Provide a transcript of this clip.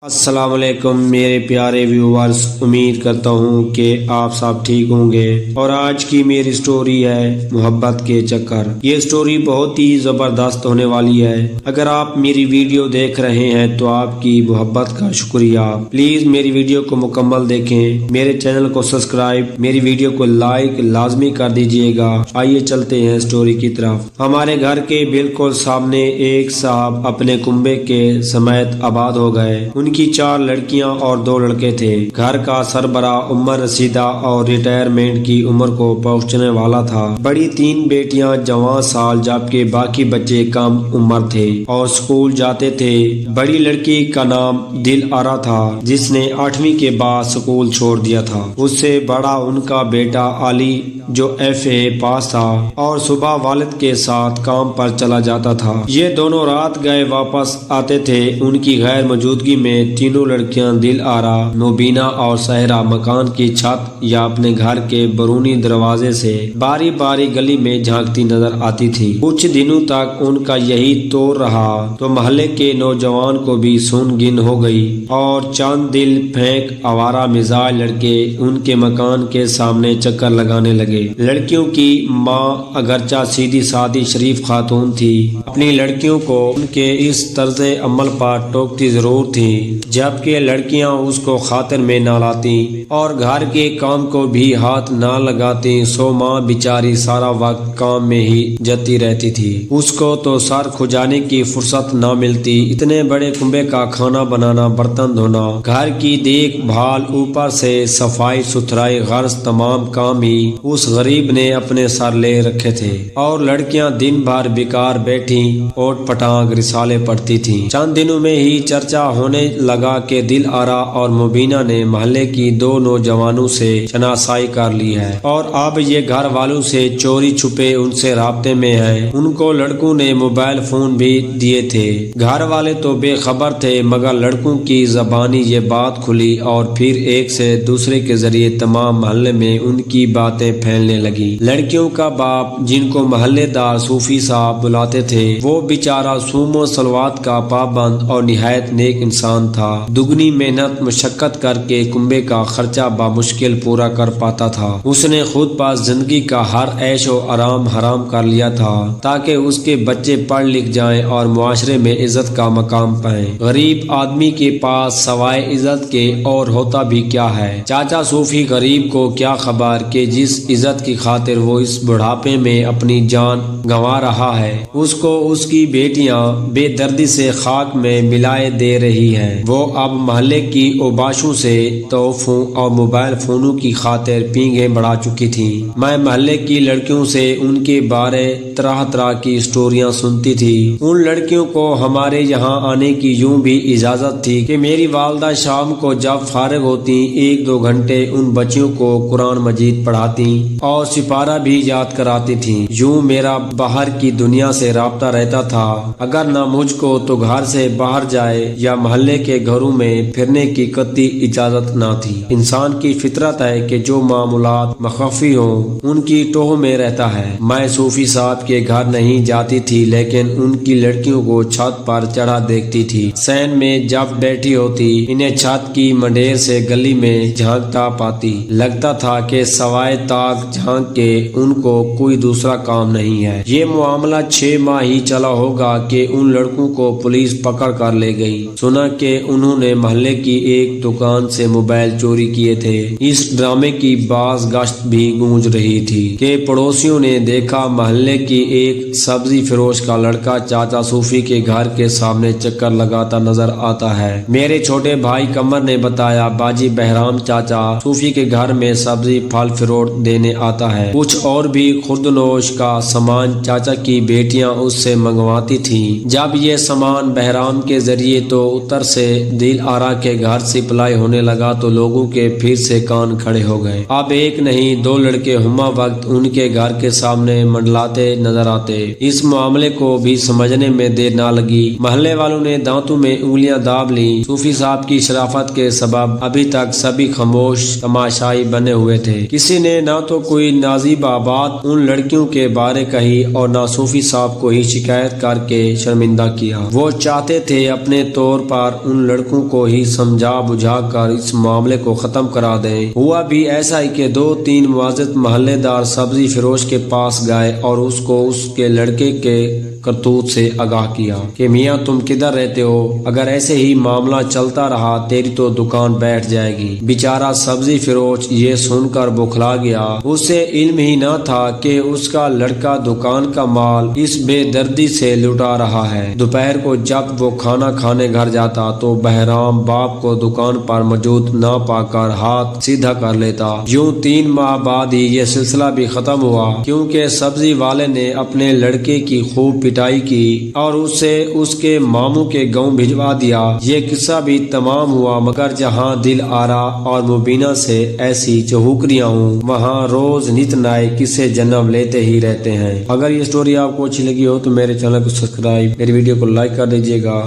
السلام علیکم میرے پیارے ویورز، امید کرتا ہوں کہ آپ سب ٹھیک ہوں گے۔ اور آج کی میری سٹوری ہے محبت کے چکر۔ یہ سٹوری بہت ہی زبردست ہونے والی ہے۔ اگر آپ میری ویڈیو دیکھ رہے ہیں تو آپ کی محبت کا شکریہ۔ پلیز میری ویڈیو کو مکمل دیکھیں، میرے چینل کو سبسکرائب، میری ویڈیو کو لائک لازمی کر دیجئے گا۔ آئیے چلتے ہیں سٹوری کی طرف۔ ہمارے گھر کے بالکل سامنے ایک صاحب اپنے کنبے کے سمیت آباد ہو گئے۔ ان کی 4 لڑکیاں اور 2 لڑکے تھے۔ گھر کا سربراہ عمر رسیدہ اور ریٹائرمنٹ کی عمر کو پہنچنے والا تھا۔ بڑی 3 بیٹیاں جوان سال جبکہ باقی بچے کم عمر تھے اور اسکول جاتے تھے۔ بڑی لڑکی کا نام دل آرا تھا جس نے 8ویں کے بعد اسکول چھوڑ دیا تھا۔ اس سے بڑا ان کا بیٹا علی جو FA پاس تھا اور صبح والد کے ساتھ کام پر چلا جاتا تھا۔ یہ دونوں رات گئے واپس آتے تھے۔ ان کی غیر موجودگی میں تینوں لڑکیاں دل آرا، مبینہ اور سہرا مکان کی چھت یا اپنے گھر کے برونی دروازے سے باری باری گلی میں جھانکتی نظر آتی تھی۔ کچھ دنوں تک ان کا یہی طور رہا تو محلے کے نوجوان کو بھی سون گن ہو گئی اور چند دل پھینک آوارہ مزاج لڑکے ان کے مکان کے سامنے چکر لگانے لگے۔ لڑکیوں کی ماں اگرچہ سیدھی سادی شریف خاتون تھی، اپنی لڑکیوں کو ان کے اس طرز عمل پر ٹوکتی ضرور تھی، جبکہ لڑکیاں اس کو خاطر میں نہ لاتی اور گھر کے کام کو بھی ہاتھ نہ لگاتی۔ سو ماں بیچاری سارا وقت کام میں ہی جتی رہتی تھی۔ اس کو تو سر کھجانے کی فرصت نہ ملتی۔ اتنے بڑے کنبے کا کھانا بنانا، برتن دھونا، گھر کی دیکھ بھال، اوپر سے صفائی ستھرائی، غرض تمام کام ہی اس غریب نے اپنے سر لے رکھے تھے اور لڑکیاں دن بھر بیکار بیٹھی اوٹ پٹانگ رسالے پڑھتی تھیں۔ چند دنوں میں ہی چرچا ہونے لگا کہ دل آرا اور مبینہ نے محلے کی 2 نوجوانوں سے شناسائی کر لی ہے اور اب یہ گھر والوں سے چوری چھپے ان سے رابطے میں ہیں۔ ان کو لڑکوں نے موبائل فون بھی دیے تھے۔ گھر والے تو بے خبر تھے، مگر لڑکوں کی زبانی یہ بات کھلی اور پھر ایک سے دوسرے کے ذریعے تمام محلے میں ان کی باتیں پھیلنے لگی۔ لڑکیوں کا باپ جن کو محلے دار صوفی صاحب بلاتے تھے، وہ بیچارہ صوم و صلوات کا پابند اور نہایت نیک انسان تھا۔ دگنی محنت مشقت کر کے کنبے کا خرچہ بامشکل پورا کر پاتا تھا۔ اس نے خود پاس زندگی کا ہر عیش و آرام حرام کر لیا تھا تاکہ اس کے بچے پڑھ لکھ جائیں اور معاشرے میں عزت کا مقام پائیں۔ غریب آدمی کے پاس سوائے عزت کے اور ہوتا بھی کیا ہے؟ چاچا صوفی غریب کو کیا خبر کہ جس عزت کی خاطر وہ اس بڑھاپے میں اپنی جان گنوا رہا ہے، اس کو اس کی بیٹیاں بے دردی سے خاک میں ملائے دے رہی ہیں۔ وہ اب محلے کی اوباشوں سے تحفوں اور موبائل فونوں کی خاطر پینگیں بڑھا چکی تھی۔ میں محلے کی لڑکیوں سے ان کے بارے طرح طرح کی سٹوریاں سنتی تھی۔ ان لڑکیوں کو ہمارے یہاں آنے کی یوں بھی اجازت تھی کہ میری والدہ شام کو جب فارغ ہوتی 1-2 گھنٹے ان بچیوں کو قرآن مجید پڑھاتی اور سپارہ بھی یاد کراتی تھیں۔ یوں میرا باہر کی دنیا سے رابطہ رہتا تھا۔ اگر نہ مجھ کو تو گھر سے باہر جائے یا محلے کے گھروں میں پھرنے کی قطعی اجازت نہ تھی۔ انسان کی فطرت ہے کہ جو معاملات مخفی ہوں ان کی ٹوہ میں رہتا ہے۔ میں صوفی صاحب کے گھر نہیں جاتی تھی لیکن ان کی لڑکیوں کو چھت پر چڑھا دیکھتی تھی۔ سین میں جب بیٹھی ہوتی انہیں چھت کی منڈیر سے گلی میں جھانکتا پاتی۔ لگتا تھا کہ سوائے تاک جھانک کے ان کو کوئی دوسرا کام نہیں ہے۔ یہ معاملہ 6 ماہ ہی چلا ہوگا کہ ان لڑکوں کو پولیس پکڑ کر لے گئی۔ سنا کہ انہوں نے محلے کی ایک دکان سے موبائل چوری کیے تھے۔ اس ڈرامے کی باز گشت بھی گونج رہی تھی کہ پڑوسیوں نے دیکھا محلے کی ایک سبزی فروش کا لڑکا چاچا صوفی کے گھر کے سامنے چکر لگاتا نظر آتا ہے۔ میرے چھوٹے بھائی قمر نے بتایا باجی بہرام چاچا صوفی کے گھر میں سبزی پھل فروٹ دینے آتا ہے۔ کچھ اور بھی خوردنوش کا سامان چاچا کی بیٹیاں اس سے منگواتی تھیں۔ جب یہ سامان بہرام کے ذریعے تو اتر سے دل آرا کے گھر سپلائی ہونے لگا تو لوگوں کے پھر سے کان کھڑے ہو گئے۔ اب ایک نہیں 2 لڑکے ہما وقت ان کے گھر کے سامنے منڈلاتے نظر آتے۔ اس معاملے کو بھی سمجھنے میں دیر نہ لگی۔ محلے والوں نے دانتوں میں انگلیاں داب لی۔ صوفی صاحب کی شرافت کے سبب ابھی تک سبھی خاموش تماشائی بنے ہوئے تھے۔ کسی نے نہ تو کوئی نازیبہ بات ان لڑکیوں کے بارے کہی اور نہ صوفی صاحب کو ہی شکایت کر کے شرمندہ کیا۔ وہ چاہتے تھے اپنے طور پر ان لڑکوں کو ہی سمجھا بجھا کر اس معاملے کو ختم کرا دیں۔ ہوا بھی ایسا ہی کہ 2-3 معزز محلے دار سبزی فروش کے پاس گئے اور اس کو اس کے لڑکے کے کرتوت سے آگاہ کیا کہ میاں تم کدھر رہتے ہو؟ اگر ایسے ہی معاملہ چلتا رہا تیری تو دکان بیٹھ جائے گی۔ بیچارہ سبزی فروش یہ سن کر بوکھلا گیا۔ اسے علم ہی نہ تھا کہ اس کا لڑکا دکان کا مال اس بے دردی سے لٹا رہا ہے۔ دوپہر کو جب وہ کھانا کھانے گھر جاتا تو بہرام باپ کو دکان پر موجود نہ پا کر ہاتھ سیدھا کر لیتا۔ یوں 3 ماہ بعد ہی یہ سلسلہ بھی ختم ہوا، کیونکہ سبزی والے نے اپنے لڑکے کی خوب پٹائی کی اور اسے اس کے ماموں کے گاؤں بھجوا دیا۔ یہ قصہ بھی تمام ہوا، مگر جہاں دل آرا اور مبینہ سے ایسی چہوکریاں ہوں وہاں روز نت نئے قصے جنم لیتے ہی رہتے ہیں۔ اگر یہ سٹوری آپ کو اچھی لگی ہو تو میرے چینل کو سبسکرائب، میری ویڈیو کو لائک کر دیجیے گا۔